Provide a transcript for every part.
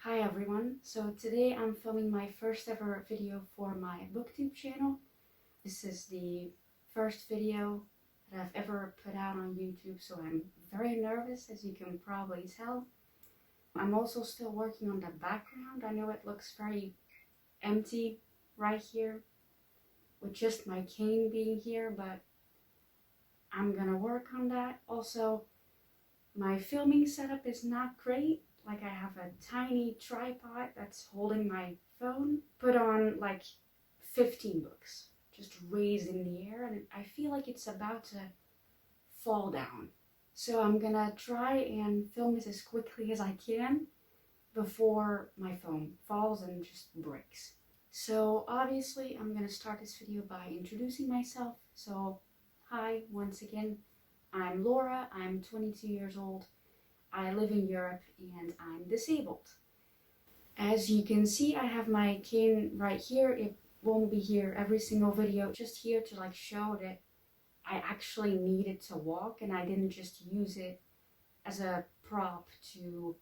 Hi everyone, so today I'm filming my first ever video for my Booktube channel. This is the first video that I've ever put out on YouTube, so I'm very nervous, as you can probably tell. I'm also still working on the background. I know it looks very empty right here with just my cane being here, but I'm gonna work on that. Also, my filming setup is not great. Like, I have a tiny tripod that's holding my phone, put on like 15 books, just raised in the air, and I feel like it's about to fall down. So I'm gonna try and film this as quickly as I can before my phone falls and just breaks. So obviously I'm gonna start this video by introducing myself. So hi, once again, I'm Laura, I'm 22 years old. I live in Europe and I'm disabled. As you can see, I have my cane right here. It won't be here every single video, just here to like show that I actually needed to walk and I didn't just use it as a prop to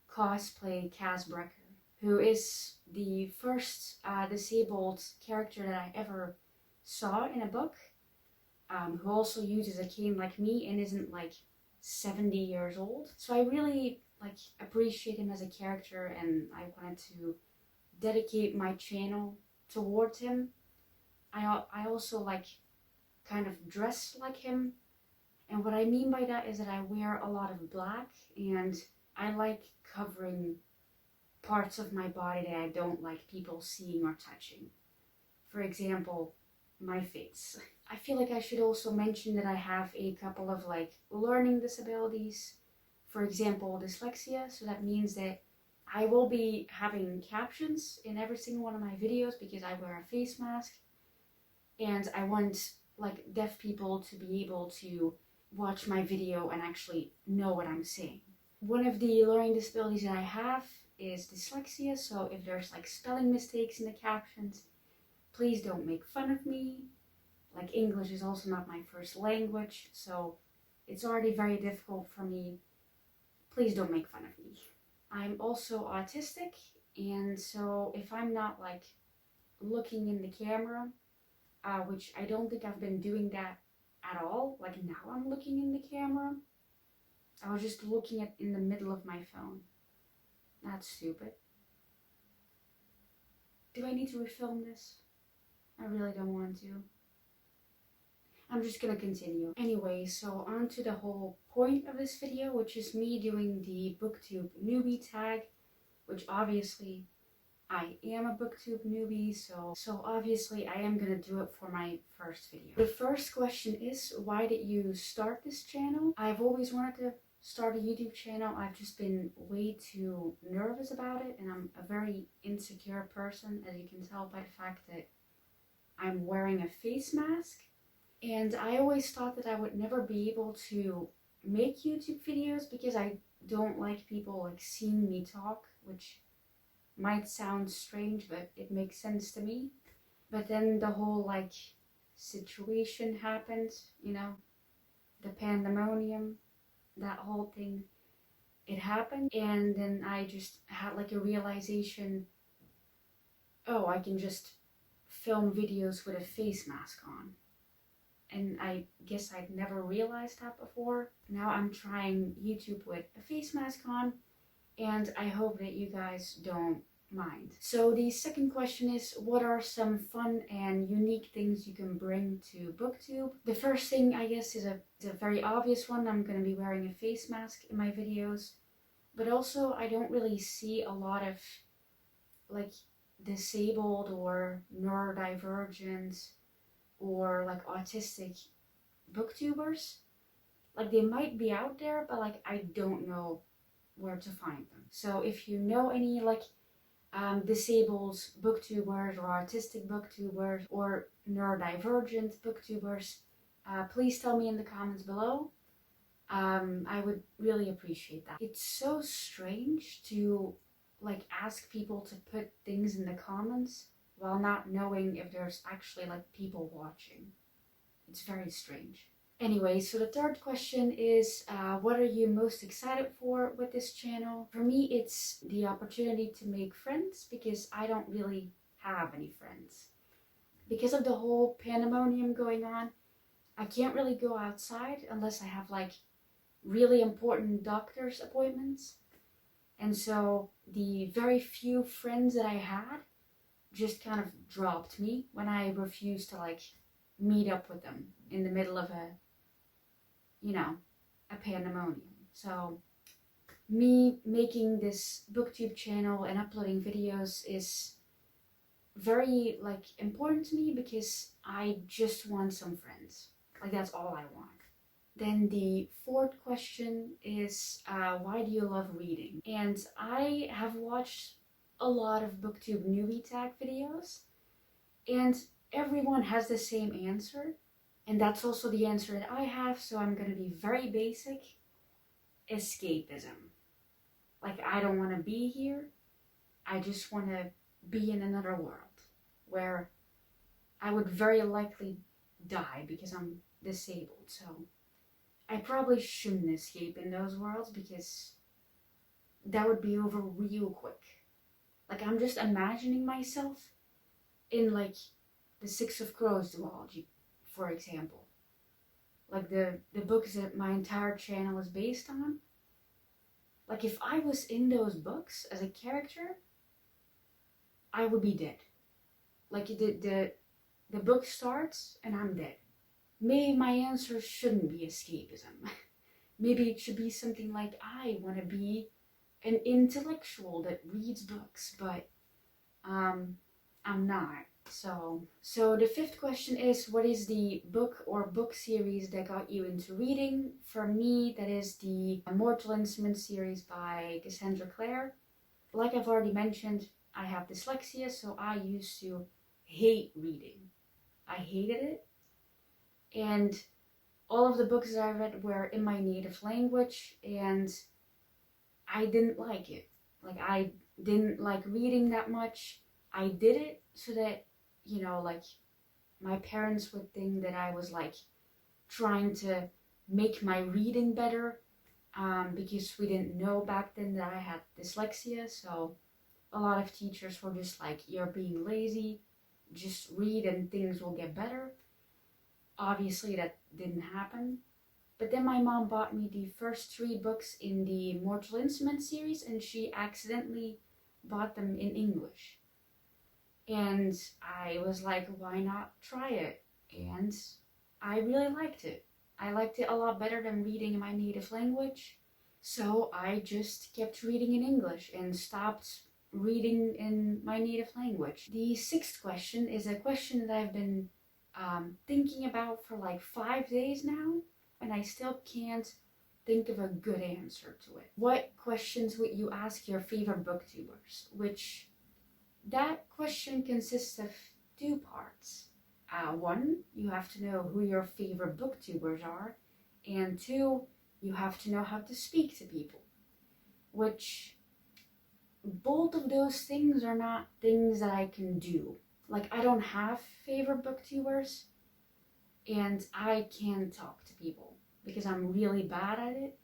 cosplay Kaz Brecker, who is the first disabled character that I ever saw in a book, who also uses a cane like me and isn't like 70 years old. So I really appreciate him as a character, and I wanted to dedicate my channel towards him. I also kind of dress like him, and what I mean by that is that I wear a lot of black, and I like covering parts of my body that I don't like people seeing or touching. For example, my face. I feel like I should also mention that I have a couple of learning disabilities. For example, dyslexia. So that means that I will be having captions in every single one of my videos because I wear a face mask, and I want deaf people to be able to watch my video and actually know what I'm saying. One of the learning disabilities that I have is dyslexia. So if there's spelling mistakes in the captions, please don't make fun of me. English is also not my first language, so it's already very difficult for me. Please don't make fun of me. I'm also autistic, and so if I'm not looking in the camera, which I don't think I've been doing that at all, now I'm looking in the camera. I was just looking in the middle of my phone. That's stupid. Do I need to refilm this? I really don't want to. I'm just gonna continue. Anyway, so on to the whole point of this video, which is me doing the Booktube Newbie Tag, which obviously I am a Booktube newbie, so obviously I am gonna do it for my first video. The first question is, why did you start this channel? I've always wanted to start a YouTube channel. I've just been way too nervous about it, and I'm a very insecure person, as you can tell by the fact that I'm wearing a face mask. And I always thought that I would never be able to make YouTube videos because I don't like people seeing me talk, which might sound strange, but it makes sense to me. But then the whole situation happened, the pandemonium, that whole thing, it happened. And then I just had a realization, oh, I can just film videos with a face mask on. And I guess I'd never realized that before. Now I'm trying YouTube with a face mask on, and I hope that you guys don't mind. So the second question is, what are some fun and unique things you can bring to Booktube? The first thing, I guess, is a very obvious one. I'm going to be wearing a face mask in my videos, but also I don't really see a lot of disabled or neurodivergent or autistic booktubers. They might be out there, but I don't know where to find them. So if you know any disabled booktubers or autistic booktubers or neurodivergent booktubers, please tell me in the comments below. I would really appreciate that. It's so strange to ask people to put things in the comments while not knowing if there's actually people watching. It's very strange. Anyway, so the third question is, what are you most excited for with this channel? For me, it's the opportunity to make friends because I don't really have any friends. Because of the whole pandemonium going on, I can't really go outside unless I have like really important doctor's appointments. And so the very few friends that I had just kind of dropped me when I refused to like meet up with them in the middle of a pandemonium. So me making this booktube channel and uploading videos is very like important to me because I just want some friends. Like that's all I want. Then the fourth question is, why do you love reading? And I have watched a lot of Booktube Newbie Tag videos, and everyone has the same answer. And that's also the answer that I have, so I'm going to be very basic. Escapism. Like, I don't want to be here. I just want to be in another world where I would very likely die because I'm disabled. So I probably shouldn't escape in those worlds because that would be over real quick. Like, I'm just imagining myself in like the Six of Crows duology, for example. Like the books that my entire channel is based on. Like if I was in those books as a character, I would be dead. Like the book starts and I'm dead. Maybe my answer shouldn't be escapism. Maybe it should be something like, I want to be an intellectual that reads books, but I'm not. So the fifth question is, what is the book or book series that got you into reading? For me, that is the Mortal Instruments series by Cassandra Clare. Like I've already mentioned, I have dyslexia, so I used to hate reading. I hated it. And all of the books that I read were in my native language, and I didn't like it. Like I didn't like reading that much. I did it so that, like my parents would think that I was like trying to make my reading better, because we didn't know back then that I had dyslexia. So a lot of teachers were just like, you're being lazy, just read and things will get better. Obviously that didn't happen. But then my mom bought me the first 3 books in the Mortal Instruments series, and she accidentally bought them in English. And I was like, why not try it? And I really liked it. I liked it a lot better than reading in my native language. So I just kept reading in English and stopped reading in my native language. The 6th question is a question that I've been thinking about for like 5 days now, and I still can't think of a good answer to it. What questions would you ask your favorite booktubers? Which that question consists of 2 parts. 1, you have to know who your favorite booktubers are, and 2, you have to know how to speak to people. Which both of those things are not things that I can do. Like I don't have favorite booktubers, and I can't talk to people because I'm really bad at it.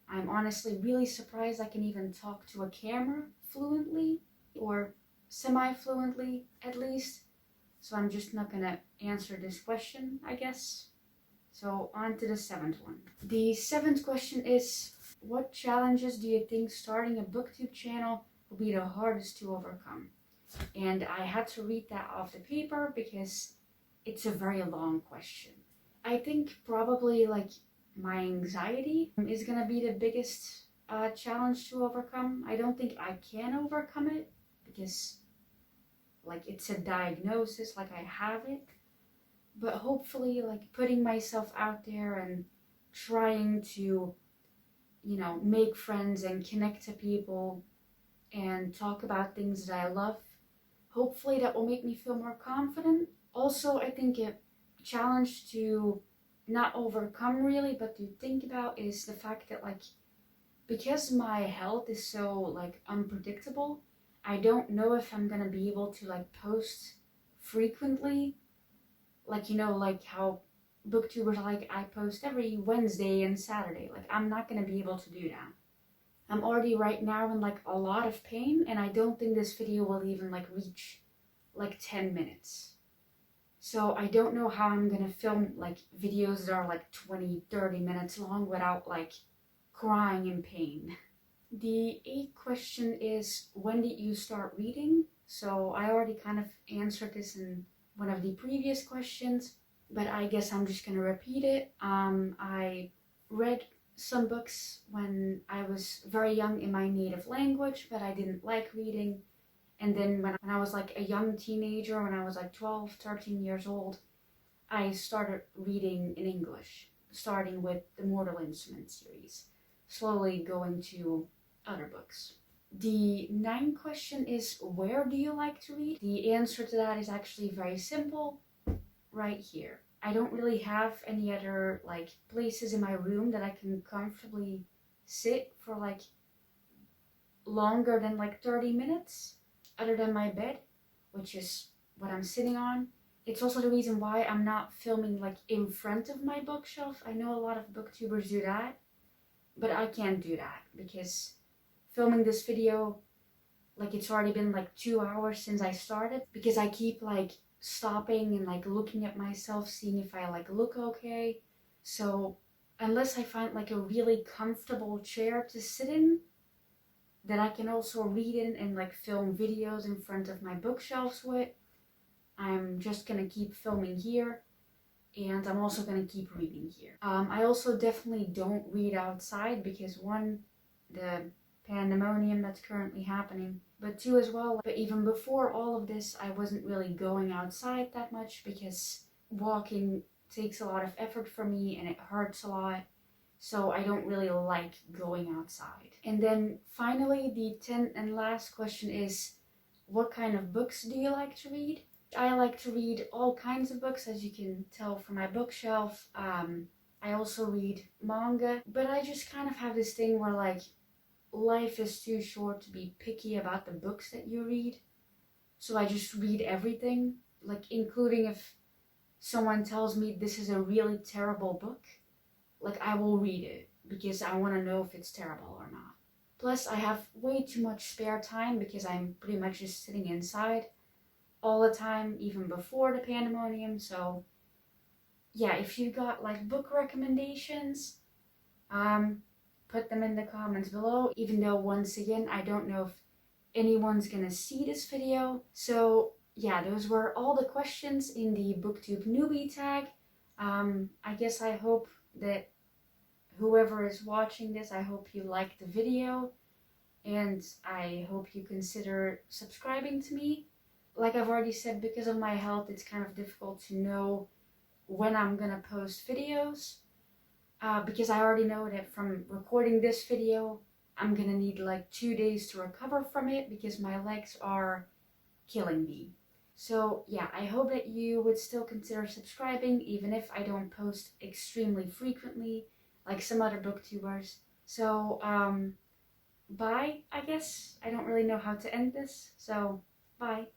I'm honestly really surprised I can even talk to a camera fluently, or semi-fluently at least. So I'm just not gonna answer this question, I guess. So on to the 7th one. The 7th question is, what challenges do you think starting a booktube channel will be the hardest to overcome? And I had to read that off the paper because it's a very long question. I think probably like my anxiety is gonna be the biggest challenge to overcome. I don't think I can overcome it because like it's a diagnosis, like I have it. But hopefully like putting myself out there and trying to, make friends and connect to people and talk about things that I love, hopefully that will make me feel more confident. Also, I think a challenge to not overcome really, but to think about is the fact that like, because my health is so like unpredictable, I don't know if I'm gonna be able to like post frequently, like like how booktubers like I post every Wednesday and Saturday. Like, I'm not gonna be able to do that. I'm already right now in like a lot of pain, and I don't think this video will even like reach like 10 minutes. So I don't know how I'm gonna film like videos that are like 20-30 minutes long without like crying in pain. The 8th question is, when did you start reading? So I already kind of answered this in one of the previous questions, but I guess I'm just gonna repeat it. I read some books when I was very young in my native language, but I didn't like reading. And then when I was like a young teenager, when I was like 12, 13 years old, I started reading in English, starting with the Mortal Instruments series, slowly going to other books. The 9th question is, where do you like to read? The answer to that is actually very simple, right here. I don't really have any other like places in my room that I can comfortably sit for like longer than like 30 minutes. Other than my bed, which is what I'm sitting on. It's also the reason why I'm not filming like in front of my bookshelf. I know a lot of booktubers do that, but I can't do that because filming this video, like it's already been like 2 hours since I started, because I keep like stopping and like looking at myself, seeing if I like look okay. So unless I find like a really comfortable chair to sit in, that I can also read in and like film videos in front of my bookshelves with, I'm just gonna keep filming here, and I'm also gonna keep reading here. I also definitely don't read outside because 1, the pandemonium that's currently happening, but 2 as well, but even before all of this, I wasn't really going outside that much because walking takes a lot of effort for me and it hurts a lot. So I don't really like going outside. And then finally, the 10th and last question is, what kind of books do you like to read? I like to read all kinds of books, as you can tell from my bookshelf. I also read manga, but I just kind of have this thing where like life is too short to be picky about the books that you read. So I just read everything, like including if someone tells me this is a really terrible book. Like, I will read it because I want to know if it's terrible or not. Plus, I have way too much spare time because I'm pretty much just sitting inside all the time, even before the pandemonium. So, yeah, if you got like book recommendations, put them in the comments below. Even though, once again, I don't know if anyone's gonna see this video. So, yeah, those were all the questions in the Booktube Newbie Tag. I guess I hope that whoever is watching this, I hope you liked the video, and I hope you consider subscribing to me. Like I've already said, because of my health, it's kind of difficult to know when I'm gonna post videos, because I already know that from recording this video, I'm gonna need like 2 days to recover from it because my legs are killing me. So yeah, I hope that you would still consider subscribing, even if I don't post extremely frequently like some other booktubers. So bye, I guess. I don't really know how to end this, so bye.